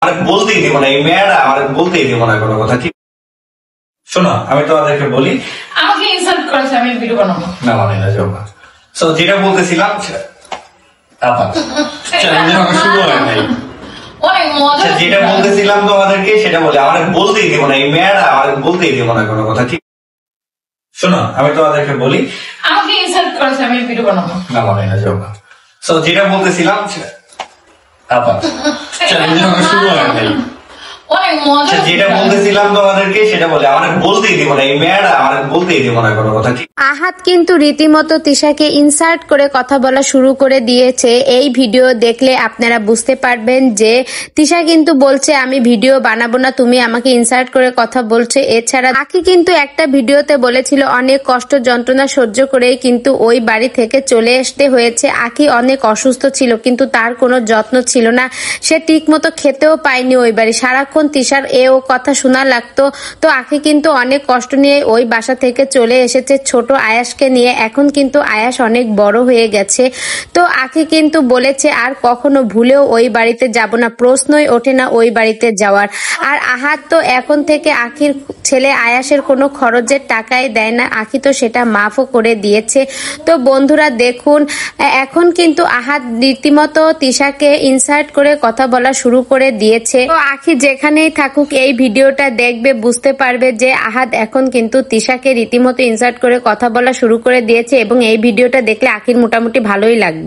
আমার বলতেই দিব না, এই মেয়েরা আমার বলতেই দিব না কোনো কথা। ঠিক শোনো, আমি তোমাদেরকে বলি, আমাকে ইনসাল্ট করেছে, আমি ভিডিও বানাবো না মানে না যাও। সো যেটা বলতেছিলাম শুরু হয় নাই, অনেক মজা। যেটা বলতেছিলাম তোমাদেরকে সেটা বলি, আমার বলতেই দিব না, এই মেয়েরা আমার বলতেই দিব না কোনো কথা। ঠিক শোনো, আমি তোমাদেরকে বলি, আমাকে ইনসাল্ট করেছে, আমি ভিডিও বানাবো না মানে না যাও। সো যেটা বলতেছিলাম শুরু হয় নাই, অনেক মজা। যেটা বলতেছিলাম তোমাদেরকে সেটা বলি, আমার বলতেই দিব না, এই মেয়েরা আমার বলতেই দিব না কোনো কথা। ঠিক আহাদ কিন্তু রীতিমতো তিশাকে ইনসার্ট করে কথা বলা শুরু করে দিয়েছে। এই ভিডিও দেখলে আপনারা বুঝতে পারবেন যে তিশা কিন্তু বলছে আমি ভিডিও বানাবো না, তুমি আমাকে ইনসার্ট করে কথা বলছে। এছাড়া আখি কিন্তু একটা ভিডিওতে বলেছিল অনেক কষ্ট যন্ত্রণা সহ্য করেই কিন্তু ওই বাড়ি থেকে চলে আসতে হয়েছে। আখি অনেক অসুস্থ ছিল কিন্তু তার কোনো যত্ন ছিল না, সে ঠিক মতো খেতেও পায়নি ওই বাড়ি, সারাক্ষণ তিশার এও কথা শোনা লাগতো। তো আখি কিন্তু অনেক কষ্ট নিয়ে ওই বাসা থেকে চলে এসেছে ছোট আয়াসকে নিয়ে। এখন কিন্তু আয়াস অনেক বড় হয়ে গেছে। তো আখি কিন্তু বলেছে আর কখনো ভুলেও ওই বাড়িতে যাব না, প্রশ্নই ওঠে না ওই বাড়িতে যাওয়ার। আর আহাদ তো এখন থেকে আখির ছেলে আয়াসের কোনো খরচের টাকাই দেয় না, আখি তো সেটা মাফও করে দিয়েছে। তো বন্ধুরা দেখুন, এখন কিন্তু আহাদ রীতিমতো তিশাকে ইনসার্ট করে কথা বলা শুরু করে দিয়েছে। তো আখি যেখানেই থাকুক এই ভিডিওটা দেখবে, বুঝতে পারবে যে আহাদ এখন কিন্তু তিশাকে রীতিমতো ইনসার্ট করে কথা বলা শুরু করে দিয়েছে এবং এই ভিডিওটা দেখলে আখির মোটামুটি ভালোই লাগবে।